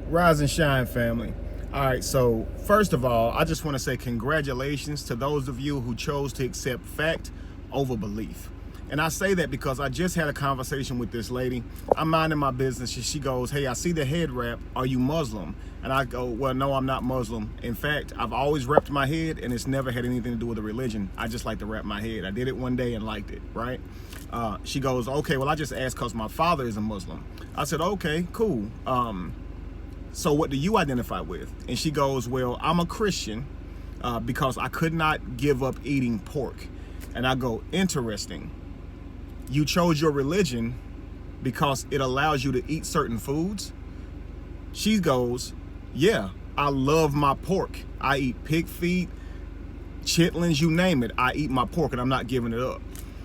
Rise and shine, family. All right, so first of all, I just want to say congratulations to those of you who chose to accept fact over belief. And I say that because I just had a conversation with this lady. I'm minding my business, and she goes, "Hey, I see the head wrap. Are you Muslim?" And I go, "Well, no, I'm not Muslim. In fact, I've always wrapped my head, and it's never had anything to do with a religion. I just like to wrap my head. I did it one day and liked it, right?" She goes, "Okay, well, I just asked because my father is a Muslim." I said, "Okay, cool. So what do you identify with?" And she goes, "Well, I'm a Christian because I could not give up eating pork." And I go, "Interesting. You chose your religion because it allows you to eat certain foods?" She goes, "Yeah, I love my pork. I eat pig feet, chitlins, you name it. I eat my pork and I'm not giving it up."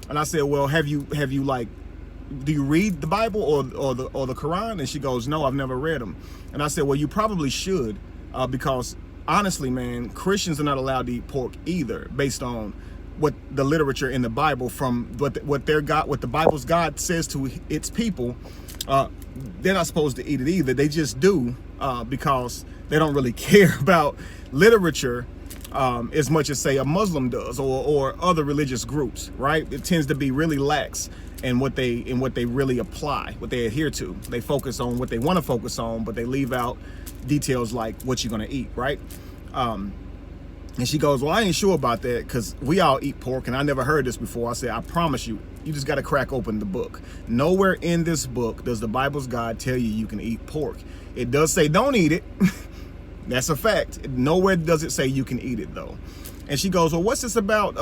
And I said, "Well, have you like, do you read the Bible or the Quran?" And she goes, "No, I've never read them." And I said, "Well, you probably should because honestly, man, Christians are not allowed to eat pork either, based on what the literature in the Bible, from what the Bible's God says to its people. They're not supposed to eat it either. They just do because they don't really care about literature as much as, say, a Muslim does or other religious groups, right? It tends to be really lax in what they really apply, what they adhere to. They focus on what they want to focus on, but they leave out details like what you're going to eat, right?" And she goes, "Well, I ain't sure about that because we all eat pork and I never heard this before." I said, "I promise you, you just got to crack open the book. Nowhere in this book does the Bible's God tell you can eat pork. It does say don't eat it." That's a fact. Nowhere does it say you can eat it, though. And she goes, "Well, what's this about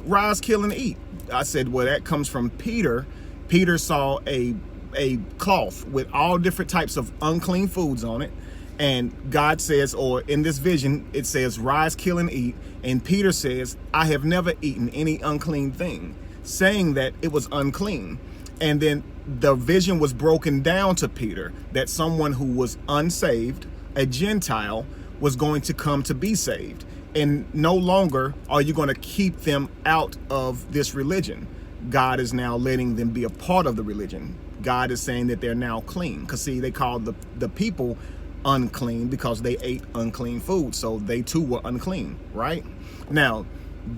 rise, kill, and eat?" I said, "Well, that comes from Peter. Peter saw a cloth with all different types of unclean foods on it. And God says, or in this vision, it says, rise, kill, and eat. And Peter says, I have never eaten any unclean thing, saying that it was unclean. And then the vision was broken down to Peter that someone who was unsaved, a Gentile, was going to come to be saved. And no longer are you going to keep them out of this religion. God is now letting them be a part of the religion. God is saying that they're now clean. Because, see, they called the people unclean because they ate unclean food, so they too were unclean, right? Now,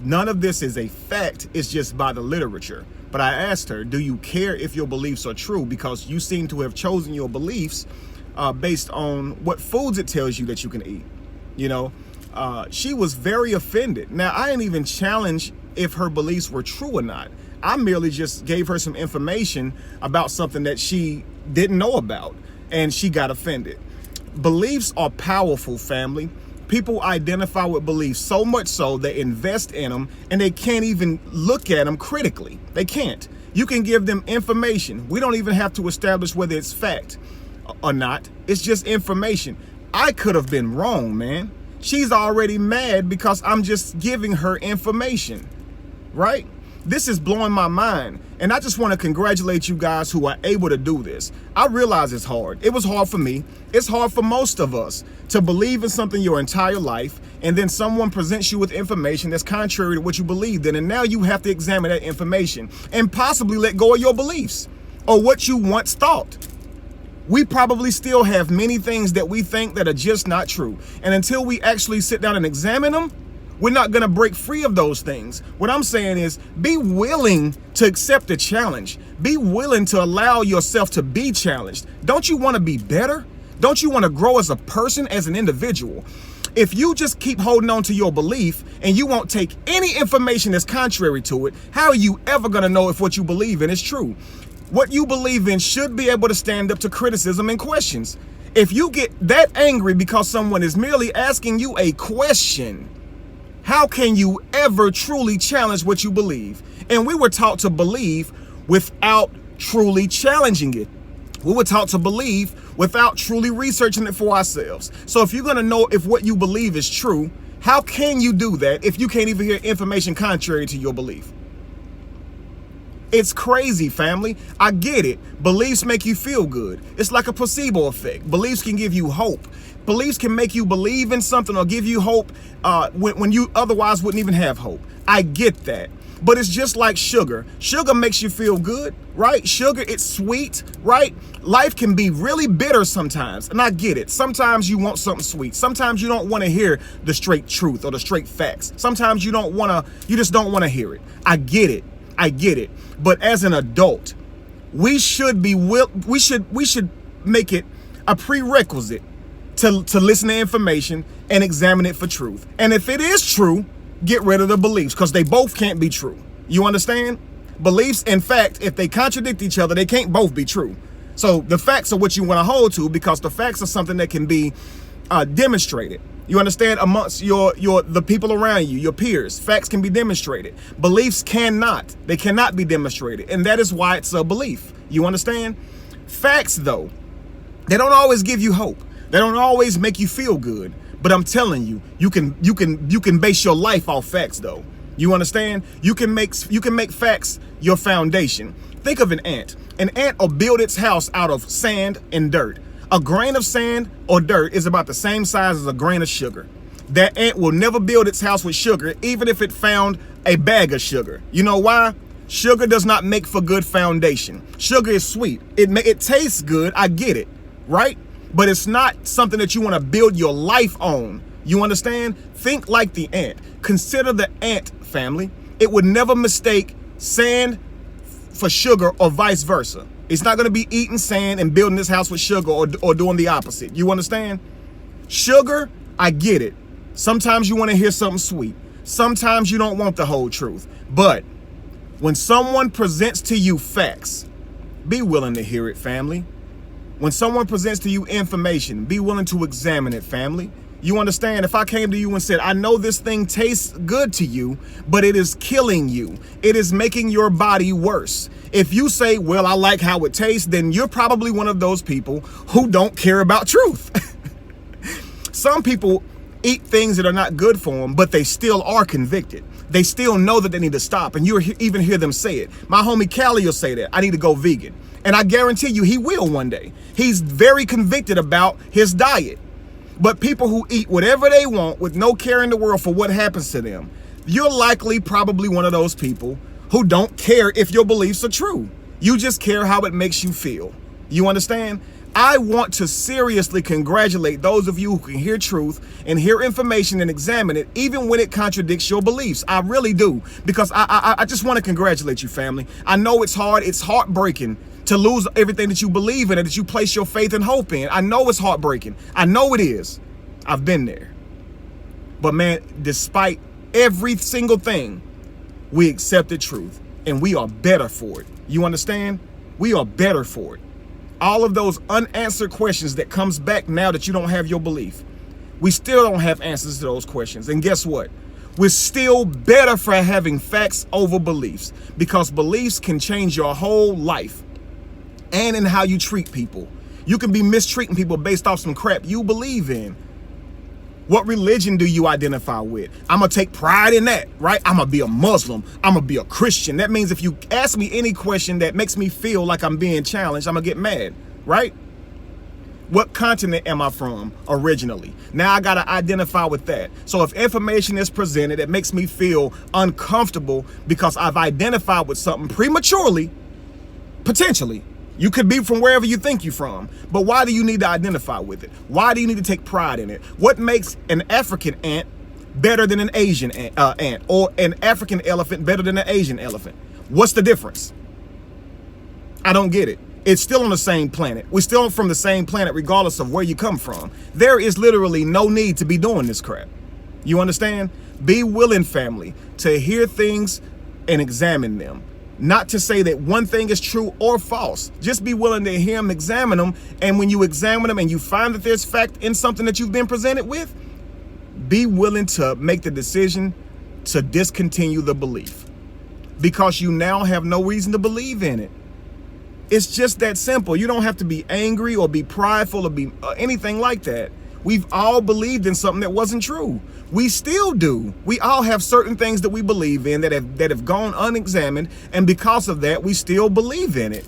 none of this is a fact, it's just by the literature. But I asked her, do you care if your beliefs are true? Because you seem to have chosen your beliefs based on what foods it tells you that you can eat. You know, she was very offended. Now, I didn't even challenge if her beliefs were true or not. I merely just gave her some information about something that she didn't know about, and she got offended. Beliefs are powerful, family. People identify with beliefs so much so they invest in them and they can't even look at them critically. They can't. You can give them information. We don't even have to establish whether it's fact or not. It's just information. I could have been wrong, man. She's already mad because I'm just giving her information, right? This is blowing my mind. And I just want to congratulate you guys who are able to do this. I realize it's hard. It was hard for me. It's hard for most of us to believe in something your entire life, and then someone presents you with information that's contrary to what you believed in, and now you have to examine that information and possibly let go of your beliefs or what you once thought. We probably still have many things that we think that are just not true. And until we actually sit down and examine them, we're not going to break free of those things. What I'm saying is be willing to accept the challenge. Be willing to allow yourself to be challenged. Don't you want to be better? Don't you want to grow as a person, as an individual? If you just keep holding on to your belief and you won't take any information that's contrary to it, how are you ever going to know if what you believe in is true? What you believe in should be able to stand up to criticism and questions. If you get that angry because someone is merely asking you a question, how can you ever truly challenge what you believe? And we were taught to believe without truly challenging it. We were taught to believe without truly researching it for ourselves. So if you're going to know if what you believe is true, how can you do that if you can't even hear information contrary to your belief? It's crazy, family. I get it. Beliefs make you feel good. It's like a placebo effect. Beliefs can give you hope. Beliefs can make you believe in something or give you hope when you otherwise wouldn't even have hope. I get that. But it's just like sugar. Sugar makes you feel good, right? Sugar, it's sweet, right? life can be really bitter sometimes, and I get it. Sometimes you want something sweet. Sometimes you don't want to hear the straight truth or the straight facts. Sometimes you just don't want to hear it. I get it. But as an adult, we should make it a prerequisite to listen to information and examine it for truth. And if it is true, get rid of the beliefs, because they both can't be true. You understand? Beliefs and fact, if they contradict each other, they can't both be true. So the facts are what you want to hold to, because the facts are something that can be demonstrated. You understand? Amongst the people around you, your peers, facts can be demonstrated. Beliefs cannot. They cannot be demonstrated, and that is why it's a belief. You understand? Facts, though, they don't always give you hope. They don't always make you feel good. But I'm telling you, you can base your life off facts, though. You understand? You can make facts your foundation. Think of an ant. An ant will build its house out of sand and dirt. A grain of sand or dirt is about the same size as a grain of sugar. That ant will never build its house with sugar, even if it found a bag of sugar. You know why? Sugar does not make for good foundation. Sugar is sweet. It tastes good. I get it, right? But it's not something that you want to build your life on. You understand? Think like the ant. Consider the ant, family. It would never mistake sand for sugar or vice versa. It's not going to be eating sand and building this house with sugar or doing the opposite. You understand? Sugar, I get it. Sometimes you want to hear something sweet. Sometimes you don't want the whole truth. But when someone presents to you facts, be willing to hear it, family. When someone presents to you information, be willing to examine it, family. You understand? If I came to you and said, I know this thing tastes good to you, but it is killing you. It is making your body worse. If you say, well, I like how it tastes, then you're probably one of those people who don't care about truth. Some people eat things that are not good for them, but they still are convicted. They still know that they need to stop, and you even hear them say it. My homie Callie will say that, I need to go vegan. And I guarantee you he will one day. He's very convicted about his diet. But people who eat whatever they want with no care in the world for what happens to them, you're likely probably one of those people who don't care if your beliefs are true. You just care how it makes you feel. You understand? I want to seriously congratulate those of you who can hear truth and hear information and examine it, even when it contradicts your beliefs. I really do, because I just want to congratulate you, family. I know it's hard. It's heartbreaking to lose everything that you believe in and that you place your faith and hope in. I know it's heartbreaking. I know it is. I've been there. But man, despite every single thing, we accepted truth and we are better for it. You understand? We are better for it. All of those unanswered questions that comes back now that you don't have your belief, we still don't have answers to those questions. And guess what? We're still better for having facts over beliefs, because beliefs can change your whole life and in how you treat people. You can be mistreating people based off some crap you believe in. What religion do you identify with? I'm going to take pride in that, right? I'm going to be a Muslim. I'm going to be a Christian. That means if you ask me any question that makes me feel like I'm being challenged, I'm going to get mad, right? What continent am I from originally? Now I got to identify with that. So if information is presented that makes me feel uncomfortable because I've identified with something prematurely, potentially, you could be from wherever you think you're from, but why do you need to identify with it? Why do you need to take pride in it? What makes an African ant better than an Asian ant, or an African elephant better than an Asian elephant? What's the difference? I don't get it. It's still on the same planet. We're still from the same planet regardless of where you come from. There is literally no need to be doing this crap. You understand? Be willing, family, to hear things and examine them. Not to say that one thing is true or false. Just be willing to hear them, examine them. And when you examine them and you find that there's fact in something that you've been presented with, be willing to make the decision to discontinue the belief, because you now have no reason to believe in it. It's just that simple. You don't have to be angry or be prideful or be anything like that. We've all believed in something that wasn't true. We still do. We all have certain things that we believe in that have gone unexamined, and because of that, we still believe in it.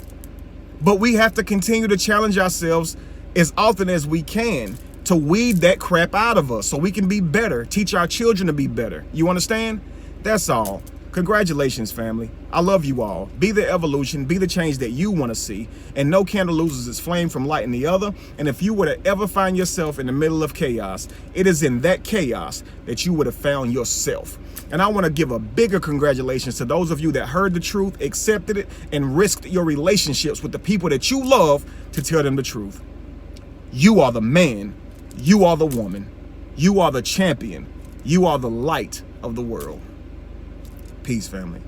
But we have to continue to challenge ourselves as often as we can to weed that crap out of us so we can be better, teach our children to be better. You understand? That's all. Congratulations, family. I love you all. Be the evolution, be the change that you want to see. And no candle loses its flame from lighting the other. And if you were to ever find yourself in the middle of chaos, it is in that chaos that you would have found yourself. And I want to give a bigger congratulations to those of you that heard the truth, accepted it, and risked your relationships with the people that you love to tell them the truth. You are the man. You are the woman. You are the champion. You are the light of the world. Peace, family.